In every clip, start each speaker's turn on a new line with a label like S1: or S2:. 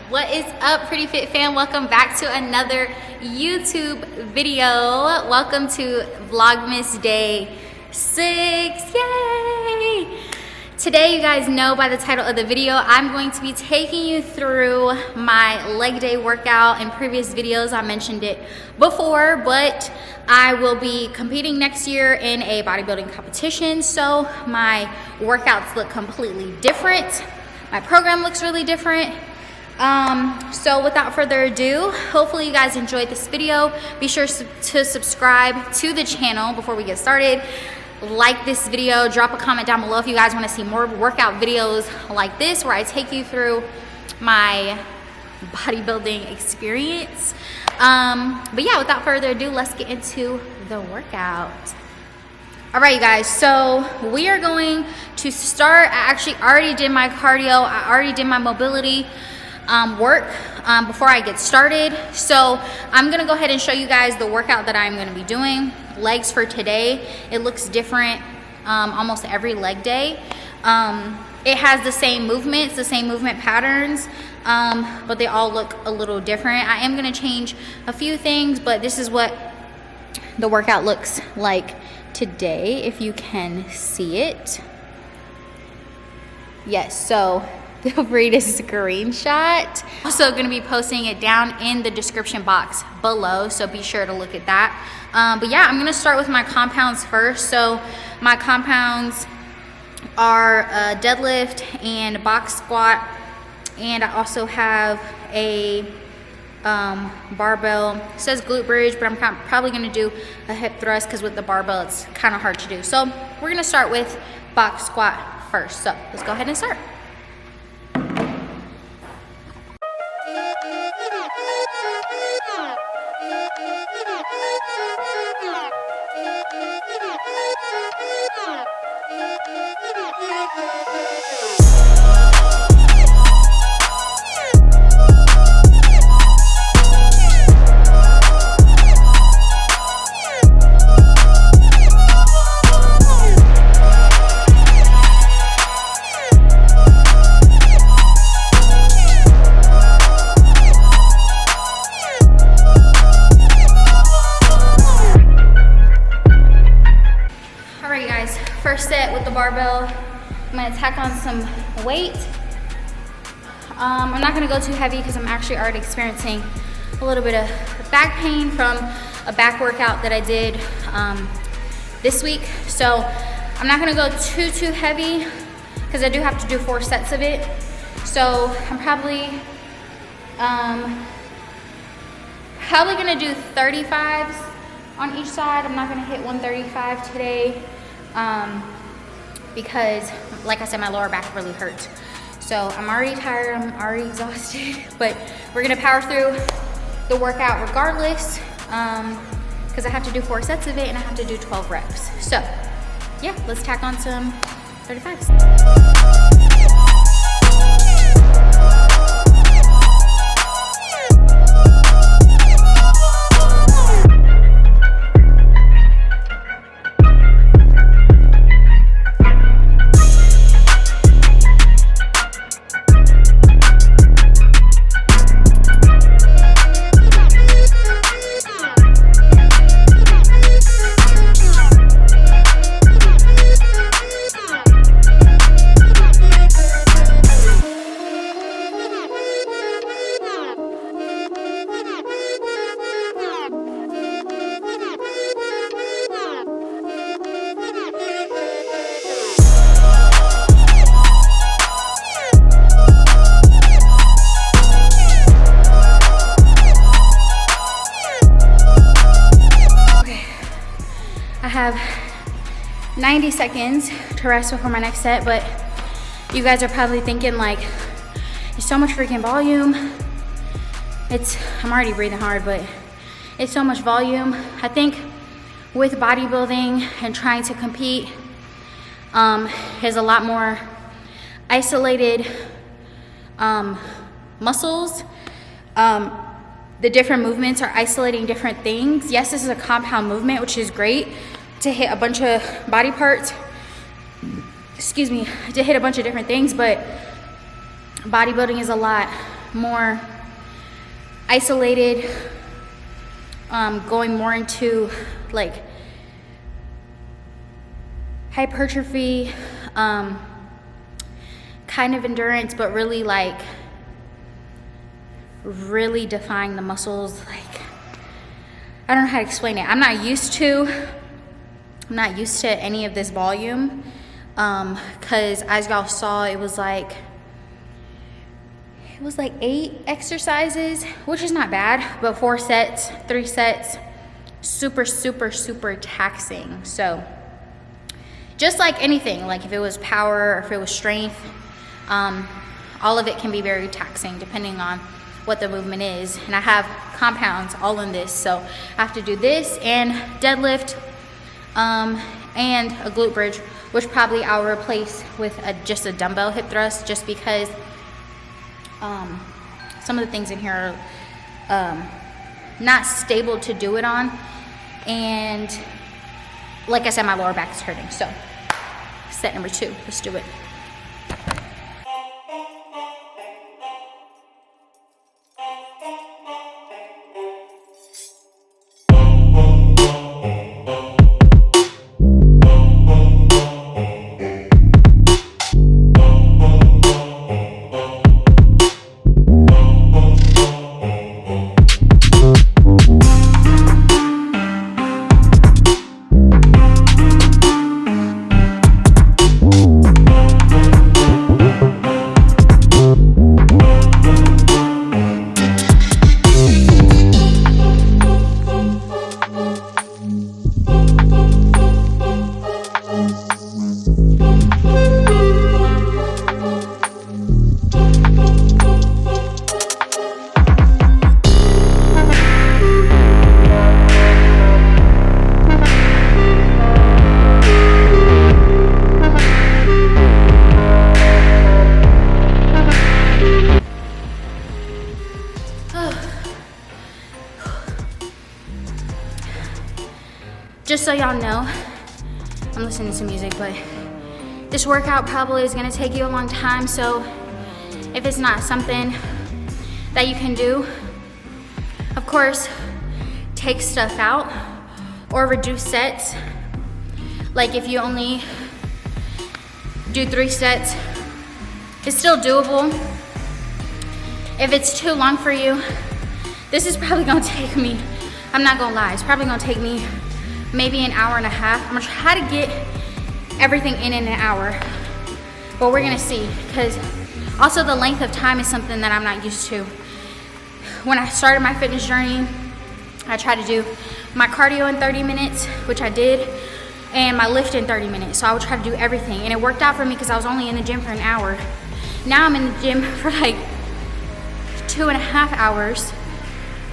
S1: What is up, Pretty Fit fam? Welcome back to another YouTube video. Welcome to Vlogmas Day 6. Yay! Today, you guys know by the title of the video, I'm going to be taking you through my leg day workout. In previous videos, I mentioned it before, but I will be competing next year in a bodybuilding competition, so my workouts look completely different. My program looks really different. So without further ado, hopefully you guys enjoyed this video. Be sure to subscribe to the channel before we get started. Like this video, drop a comment down below if you guys want to see more workout videos like this where I take you through my bodybuilding experience. But yeah, without further ado, let's get into the workout. All right, you guys, so we are going to start. I actually already did my cardio. I already did my mobility work before I get started. So I'm gonna go ahead and show you guys the workout that I'm gonna be doing. Legs for today, it looks different almost every leg day. It has the same movements, the same movement patterns, but they all look a little different. I am gonna change a few things, but this is what the workout looks like today, if you can see it. Yes, so feel free to screenshot. Also gonna be posting it down in the description box below, so be sure to look at that. But yeah, I'm gonna start with my compounds first. So my compounds are deadlift and box squat, and I also have a barbell. It says glute bridge, but I'm probably gonna do a hip thrust because with the barbell it's kind of hard to do. So we're gonna start with box squat first. So let's go ahead and start. First set with the barbell, I'm gonna tack on some weight. I'm not gonna go too heavy because I'm actually already experiencing a little bit of back pain from a back workout that I did this week. So I'm not gonna go too heavy because I do have to do 4 sets of it. So I'm probably gonna do 35s on each side. I'm not gonna hit 135 today. Because like I said, my lower back really hurts. So I'm already tired, I'm already exhausted, but we're gonna power through the workout regardless, because I have to do 4 sets of it and I have to do 12 reps. So yeah, let's tack on some 35s. I have 90 seconds to rest before my next set, but you guys are probably thinking like, there's so much freaking volume. I'm already breathing hard, but it's so much volume. I think with bodybuilding and trying to compete, there's a lot more isolated muscles. The different movements are isolating different things. Yes, this is a compound movement, which is great to hit a bunch of body parts. Excuse me, to hit a bunch of different things, but bodybuilding is a lot more isolated, going more into like hypertrophy, kind of endurance, but really like really defying the muscles. Like, I don't know how to explain it. I'm not used to any of this volume, because as y'all saw, it was like 8 exercises, which is not bad, but 4 sets, 3 sets, super, super, super taxing. So just like anything, like if it was power or if it was strength, all of it can be very taxing depending on what the movement is. And I have compounds all in this, so I have to do this and deadlift, and a glute bridge, which probably I'll replace with just a dumbbell hip thrust, just because some of the things in here are not stable to do it on, and like I said, my lower back is hurting. So set number 2, let's do it. Just so y'all know, I'm listening to music, but this workout probably is gonna take you a long time, so if it's not something that you can do, of course, take stuff out or reduce sets. Like if you only do 3 sets, it's still doable. If it's too long for you, this is probably gonna take me, I'm not gonna lie, it's probably gonna take me maybe an hour and a half. I'm gonna try to get everything in an hour, but we're gonna see, because also the length of time is something that I'm not used to. When I started my fitness journey, I tried to do my cardio in 30 minutes, which I did, and my lift in 30 minutes. So I would try to do everything, and it worked out for me because I was only in the gym for an hour. Now I'm in the gym for like 2.5 hours,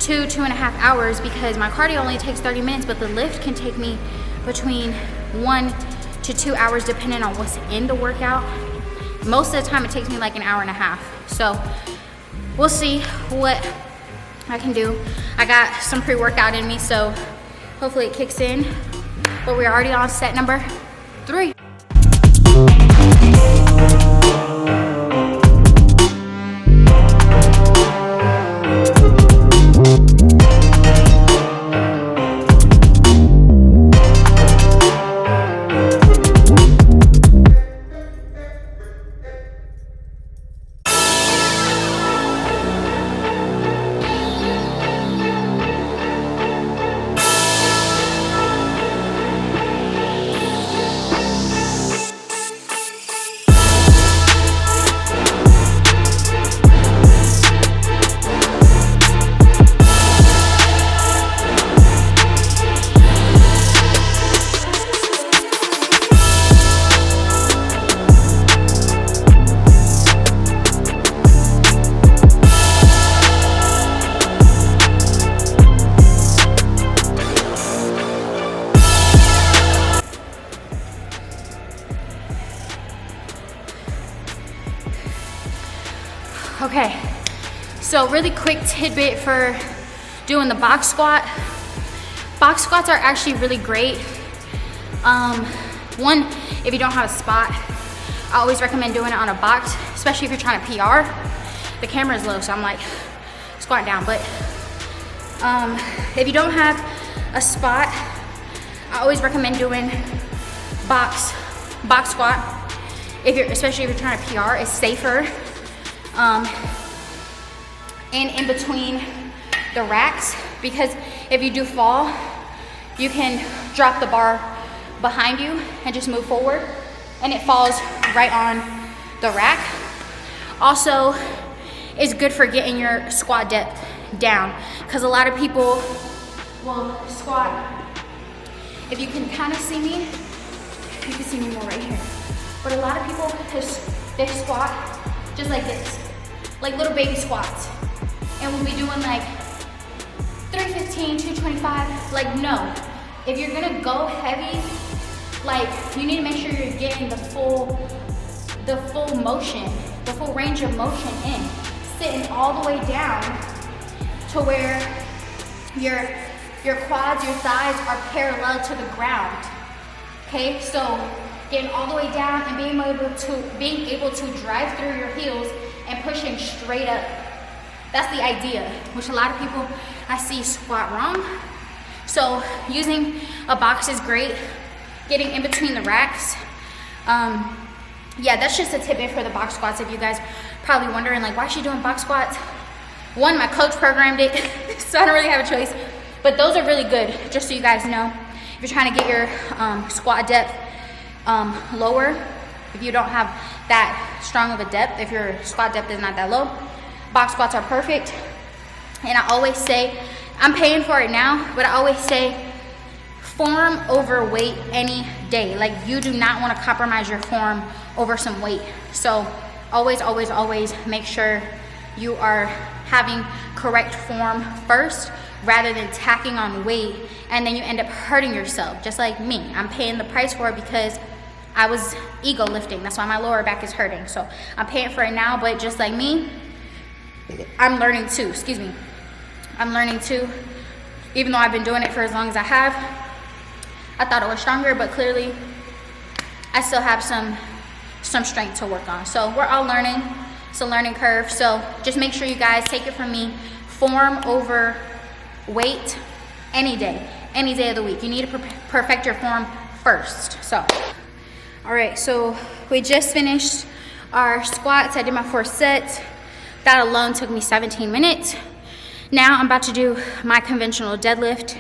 S1: 2.5 hours, because my cardio only takes 30 minutes, but the lift can take me between 1 to 2 hours depending on what's in the workout. Most of the time it takes me like an hour and a half. So we'll see what I can do. I got some pre-workout in me, so hopefully it kicks in. But we're already on set number 3. Okay, so really quick tidbit for doing the box squat. Box squats are actually really great. One, if you don't have a spot, I always recommend doing it on a box, especially if you're trying to PR. the camera is low, so I'm like squatting down. But if you don't have a spot, I always recommend doing box squat. Especially if you're trying to PR, it's safer. And in between the racks, because if you do fall, you can drop the bar behind you and just move forward, and it falls right on the rack. Also, it's good for getting your squat depth down, because a lot of people will squat. If you can kind of see me, you can see me more right here. But a lot of people, they squat just like this, like little baby squats. And we'll be doing like 315, 225, like no. If you're gonna go heavy, like you need to make sure you're getting the full motion, the full range of motion in, sitting all the way down to where your quads, your thighs are parallel to the ground. Okay, so getting all the way down and being able to drive through your heels and pushing straight up. That's the idea, which a lot of people I see squat wrong. So using a box is great. Getting in between the racks. Yeah, that's just a tidbit for the box squats. If you guys probably wondering like, why is she doing box squats? One, my coach programmed it, so I don't really have a choice. But those are really good, just so you guys know. If you're trying to get your squat depth lower, if you don't have that strong of a depth, if your squat depth is not that low, box squats are perfect. And I always say, I'm paying for it now, but I always say form over weight any day. Like you do not want to compromise your form over some weight. So always, always, always make sure you are having correct form first rather than tacking on weight, and then you end up hurting yourself, just like me. I'm paying the price for it because I was ego lifting. That's why my lower back is hurting. So I'm paying for it now, but just like me, I'm learning too, I'm learning too. Even though I've been doing it for as long as I have, I thought it was stronger, but clearly I still have some strength to work on. So we're all learning. It's a learning curve. So just make sure you guys take it from me, form over weight any day of the week. You need to perfect your form first. So, all right, so we just finished our squats. I did my 4 sets. That alone took me 17 minutes. Now I'm about to do my conventional deadlift.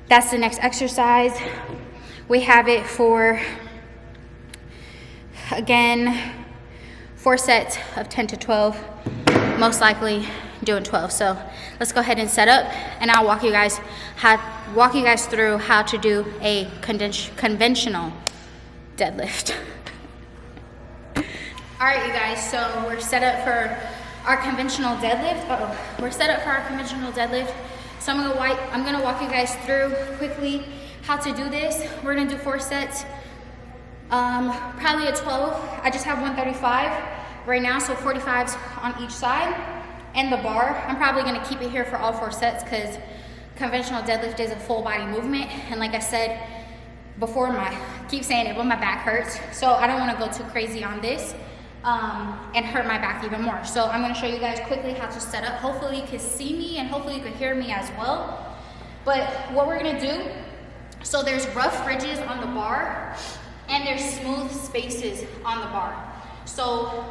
S1: That's the next exercise. We have it for, again, 4 sets of 10 to 12, most likely doing 12. So let's go ahead and set up, and I'll walk you guys through how to do a conventional deadlift. All right, you guys, so we're set up for our conventional deadlift. So I'm gonna walk you guys through quickly how to do this. We're gonna do 4 sets, probably a 12. I just have 135 right now, so 45s on each side. And the bar, I'm probably gonna keep it here for all 4 sets because conventional deadlift is a full body movement. And like I said before, keep saying it, but my back hurts. So I don't wanna go too crazy on this and hurt my back even more. So I'm gonna show you guys quickly how to set up. Hopefully you can see me and hopefully you can hear me as well. But what we're gonna do, so there's rough ridges on the bar and there's smooth spaces on the bar. So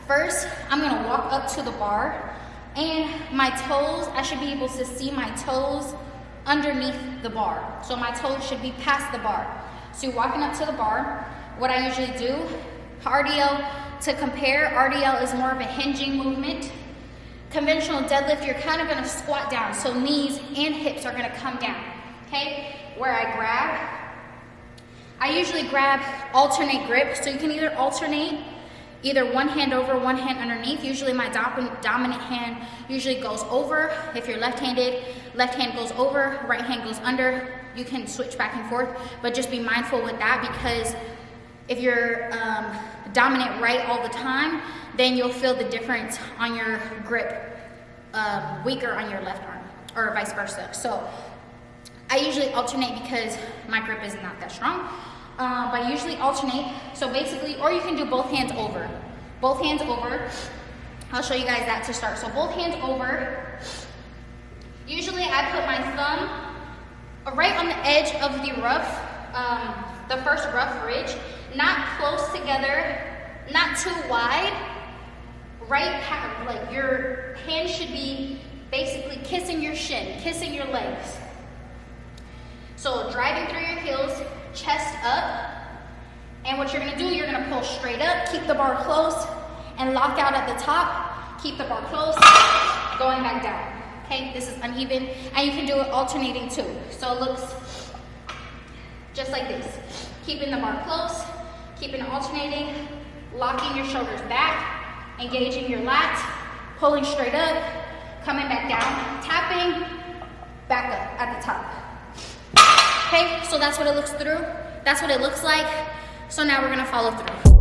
S1: first, I'm gonna walk up to the bar and my toes, I should be able to see my toes underneath the bar. So my toes should be past the bar. So you're walking up to the bar. What I usually do, RDL, to compare, RDL is more of a hinging movement. Conventional deadlift, you're kind of gonna squat down. So knees and hips are gonna come down, okay? Where I usually grab alternate grip. So you can either alternate either one hand over, one hand underneath. Usually my dominant hand usually goes over. If you're left-handed, left hand goes over, right hand goes under. You can switch back and forth, but just be mindful with that because if you're dominant right all the time, then you'll feel the difference on your grip, weaker on your left arm, or vice versa. So I usually alternate because my grip is not that strong. But I usually alternate. So basically, or you can do both hands over. Both hands over. I'll show you guys that to start. So both hands over. Usually I put my thumb right on the edge of the rough, the first rough ridge, not close together, not too wide. Right, like your hand should be basically kissing your shin, kissing your legs. So driving through your heels, chest up. And what you're gonna do, you're gonna pull straight up, keep the bar close, and lock out at the top. Keep the bar close, going back down. Okay, this is uneven, and you can do it alternating too. So it looks just like this. Keeping the bar close, keeping it alternating, locking your shoulders back, engaging your lats, pulling straight up, coming back down, tapping, back up at the top. Okay, so that's what it looks through. That's what it looks like. So now we're gonna follow through.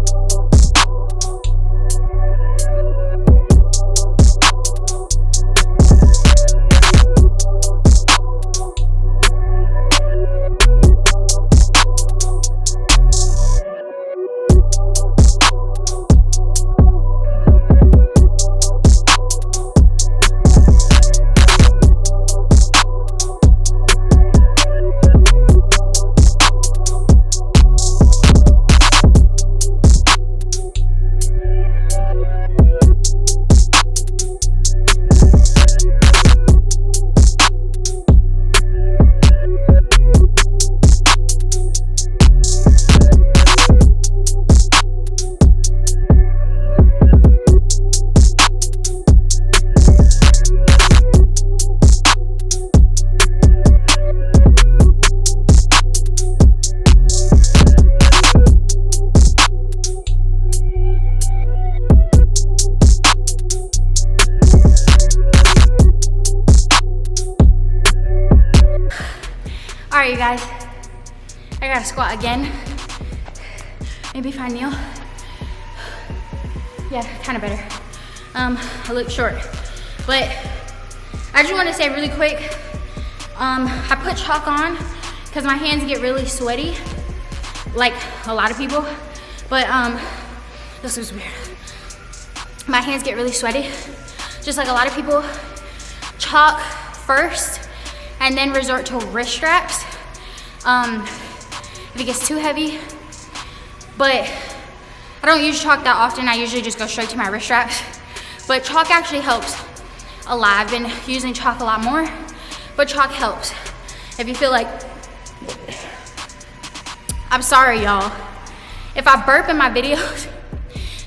S1: All right, you guys, I gotta squat again. Maybe if I kneel. Yeah, kind of better. I look short, but I just want to say really quick, I put chalk on because my hands get really sweaty, like a lot of people, but this is weird. My hands get really sweaty, just like a lot of people. Chalk first, and then resort to wrist straps if it gets too heavy. But I don't use chalk that often. I usually just go straight to my wrist straps. But chalk actually helps a lot. I've been using chalk a lot more, but chalk helps. If you feel like, I'm sorry y'all, if I burp in my videos,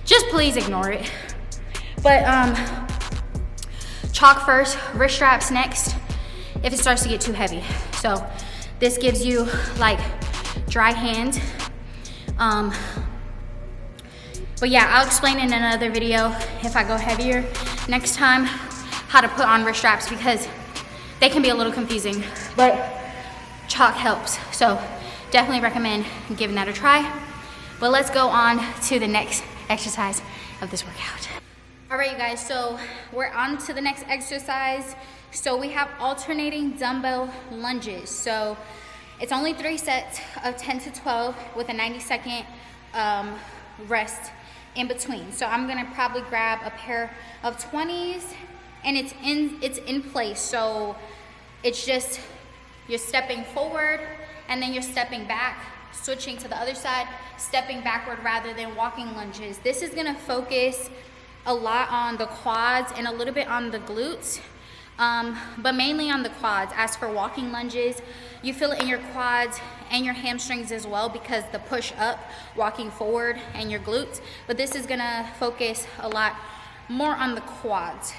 S1: just please ignore it. But chalk first, wrist straps next, if it starts to get too heavy. So this gives you like dry hands. But yeah, I'll explain in another video if I go heavier next time how to put on wrist straps, because they can be a little confusing, but chalk helps. So definitely recommend giving that a try. But let's go on to the next exercise of this workout. All right, you guys, so we're on to the next exercise. So we have alternating dumbbell lunges. So it's only 3 sets of 10 to 12 with a 90-second rest in between. So I'm gonna probably grab a pair of 20s, and it's in place. So it's just, you're stepping forward and then you're stepping back, switching to the other side, stepping backward rather than walking lunges. This is gonna focus a lot on the quads and a little bit on the glutes, but mainly on the quads. As for walking lunges, you feel it in your quads and your hamstrings as well, because the push up, walking forward, and your glutes. But this is gonna focus a lot more on the quads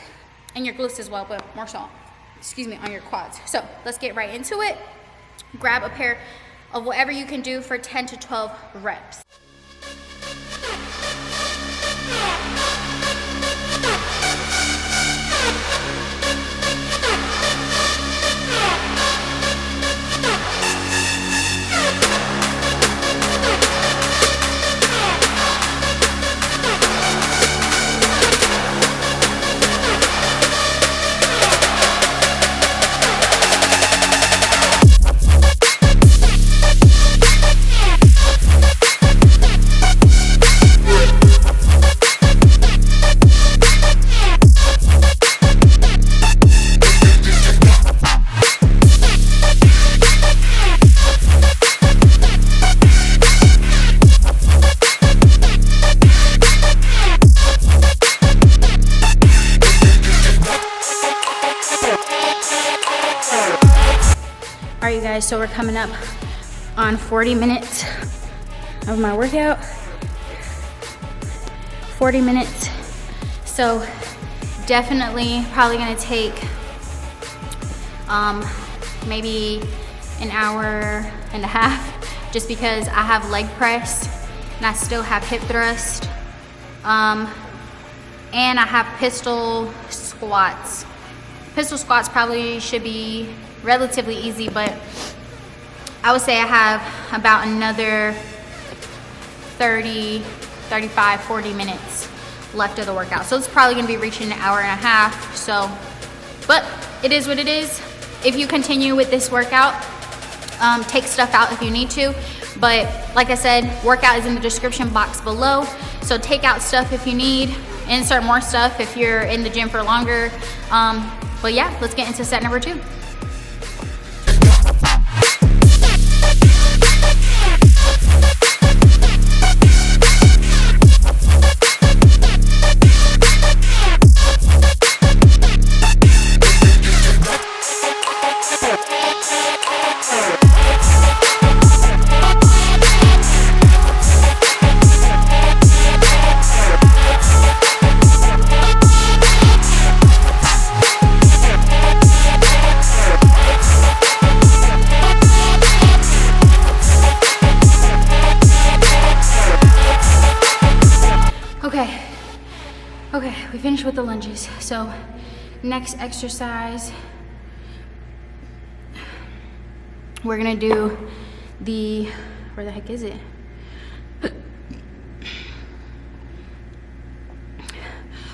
S1: and your glutes as well, but more so, on your quads. So let's get right into it. Grab a pair of whatever you can do for 10 to 12 reps. guys. So we're coming up on 40 minutes of my workout. 40 minutes. So definitely probably gonna take maybe an hour and a half, just because I have leg press and I still have hip thrust, and I have pistol squats. Pistol squats probably should be relatively easy, but I would say I have about another 30, 35, 40 minutes left of the workout. So it's probably gonna be reaching an hour and a half. So, but it is what it is. If you continue with this workout, take stuff out if you need to. But like I said, workout is in the description box below. So take out stuff if you need, insert more stuff if you're in the gym for longer. But yeah, let's get into set number 2. Okay, we finished with the lunges. So next exercise, we're gonna do the, where the heck is it?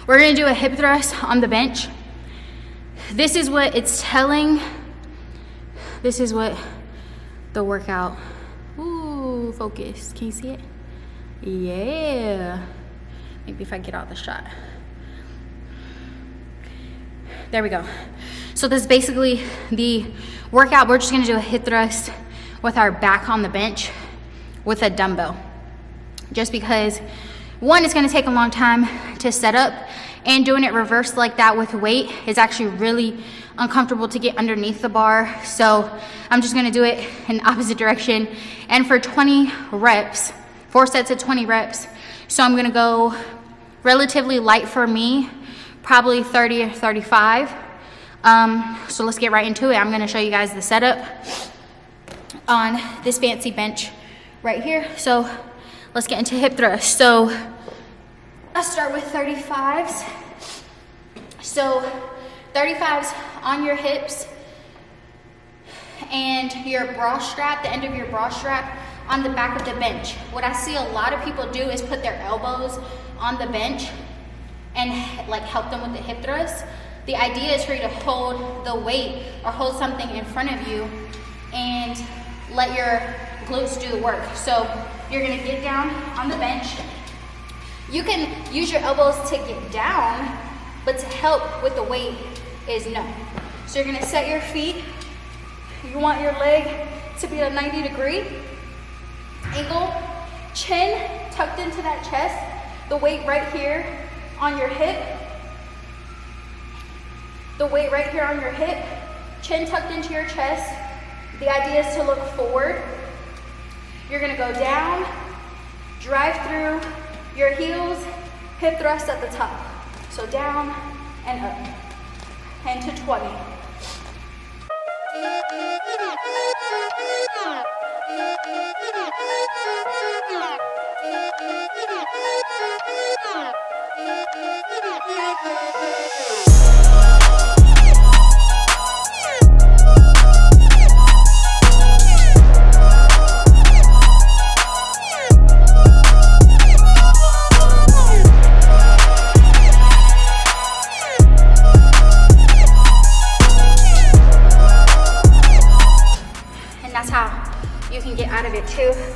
S1: We're gonna do a hip thrust on the bench. This is what it's telling. This is what the workout, ooh, focus, can you see it? Yeah. Maybe if I get out the shot. There we go. So this is basically the workout. We're just gonna do a hip thrust with our back on the bench with a dumbbell. Just because, one, it's gonna take a long time to set up, and doing it reversed like that with weight is actually really uncomfortable to get underneath the bar. So I'm just gonna do it in the opposite direction. And for 20 reps, 4 sets of 20 reps. So I'm gonna go relatively light for me, probably 30 or 35. So let's get right into it. I'm gonna show you guys the setup on this fancy bench right here. So let's get into hip thrust. So let's start with 35s. So 35s on your hips and your bra strap, the end of your bra strap on the back of the bench. What I see a lot of people do is put their elbows on the bench and like help them with the hip thrust. The idea is for you to hold the weight or hold something in front of you and let your glutes do the work. So you're gonna get down on the bench. You can use your elbows to get down, but to help with the weight is no. So you're gonna set your feet. You want your leg to be at a 90-degree angle, chin tucked into that chest, the weight right here on your hip, the weight right here on your hip, chin tucked into your chest. The idea is to look forward. You're gonna go down, drive through your heels, hip thrust at the top. So down and up, and to 20.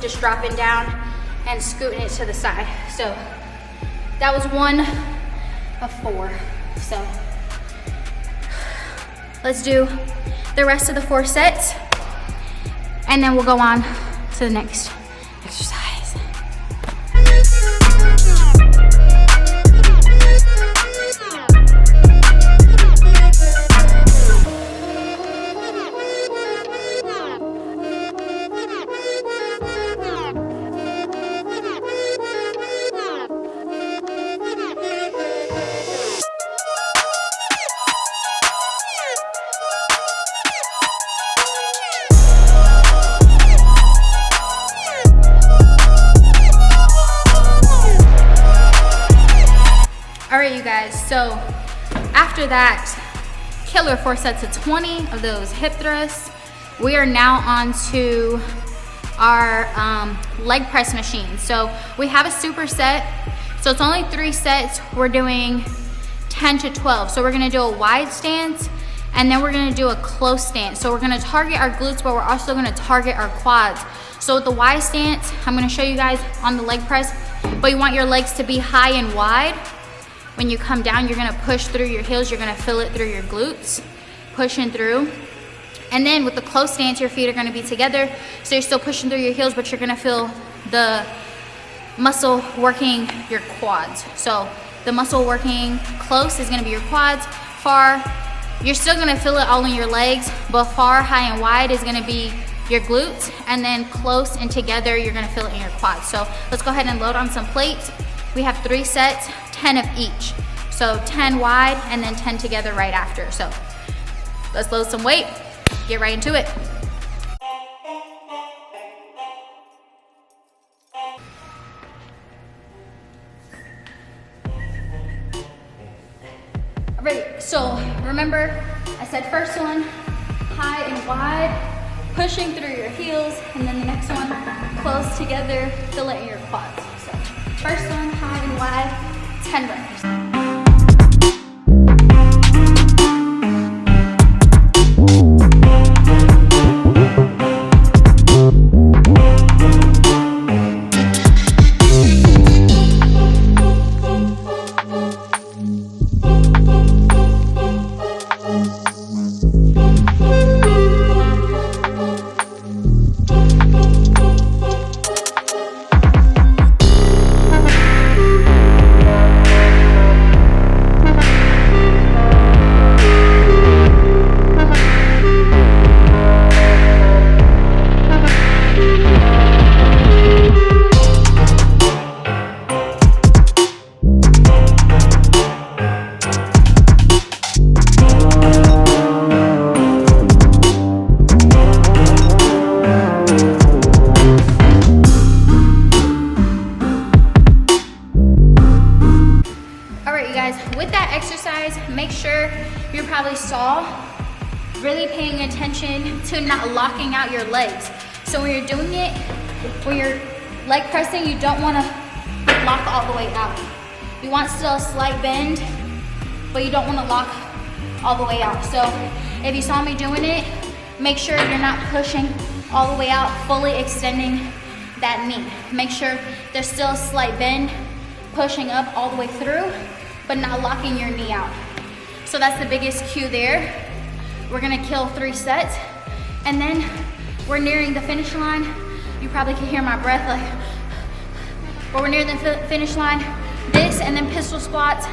S1: Just dropping down and scooting it to the side. So that was 1 of 4. So let's do the rest of the 4 sets and then we'll go on to the next exercise. So after that killer 4 sets of 20 of those hip thrusts, we are now on to our leg press machine. So we have a superset, so it's only 3 sets. We're doing 10 to 12. So we're gonna do a wide stance, and then we're gonna do a close stance. So we're gonna target our glutes, but we're also gonna target our quads. So with the wide stance, I'm gonna show you guys on the leg press, but you want your legs to be high and wide. When you come down, you're gonna push through your heels, you're gonna feel it through your glutes, pushing through. And then with the close stance, your feet are gonna be together, so you're still pushing through your heels, but you're gonna feel the muscle working your quads. So the muscle working close is gonna be your quads. Far, you're still gonna feel it all in your legs, but far, high, and wide is gonna be your glutes, and then close and together, you're gonna feel it in your quads. So let's go ahead and load on some plates. We have 3 sets, 10 of each. So 10 wide and then 10 together right after. So let's load some weight, get right into it. All right, so remember I said first one, high and wide, pushing through your heels, and then the next one, close together, feel it in your quads. So first one, high and wide, 10 reps. With that exercise, make sure you probably saw, really paying attention to not locking out your legs. So when you're doing it, when you're leg pressing, you don't want to lock all the way out. You want still a slight bend, but you don't want to lock all the way out. So if you saw me doing it, make sure you're not pushing all the way out, fully extending that knee. Make sure there's still a slight bend, pushing up all the way through, but not locking your knee out. So that's the biggest cue there. We're gonna kill 3 sets, and then we're nearing the finish line. You probably can hear my breath, but we're near the finish line. This, and then pistol squats,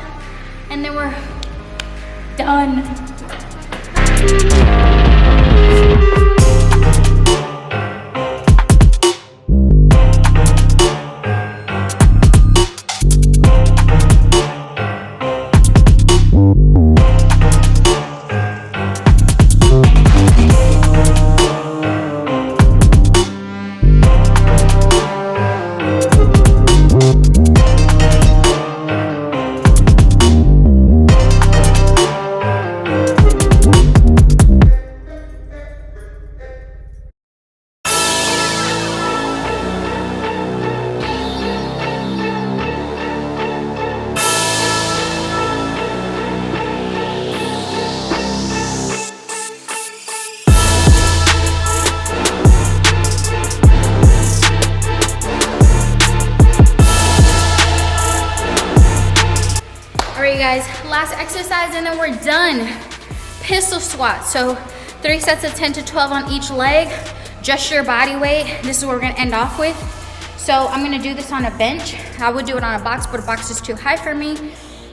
S1: and then we're done. Guys, last exercise and then we're done. Pistol squat. So 3 sets of 10 to 12 on each leg. Just your body weight. This is what we're gonna end off with. So I'm gonna do this on a bench. I would do it on a box, but a box is too high for me.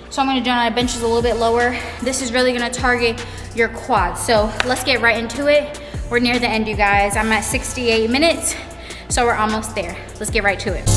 S1: So I'm gonna do it on a bench, is a little bit lower. This is really gonna target your quads. So let's get right into it. We're near the end, you guys. I'm at 68 minutes, so we're almost there. Let's get right to it.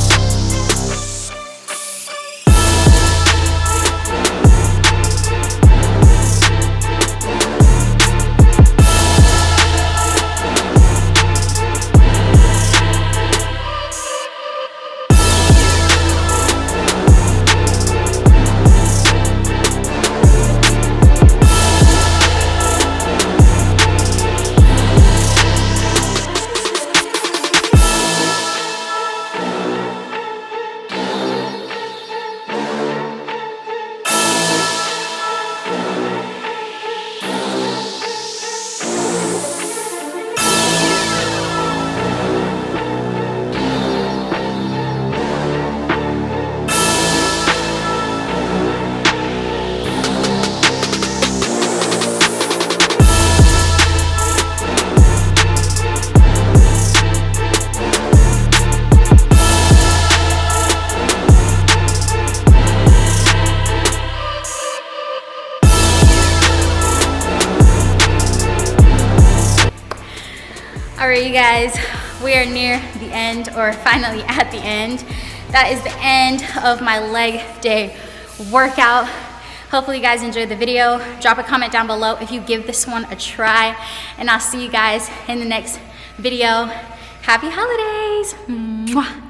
S1: right, you guys, we are near the end, or finally at the end. That is the end of my leg day workout. Hopefully you guys enjoyed the video. Drop a comment down below if you give this one a try, and I'll see you guys in the next video. Happy holidays. Mwah.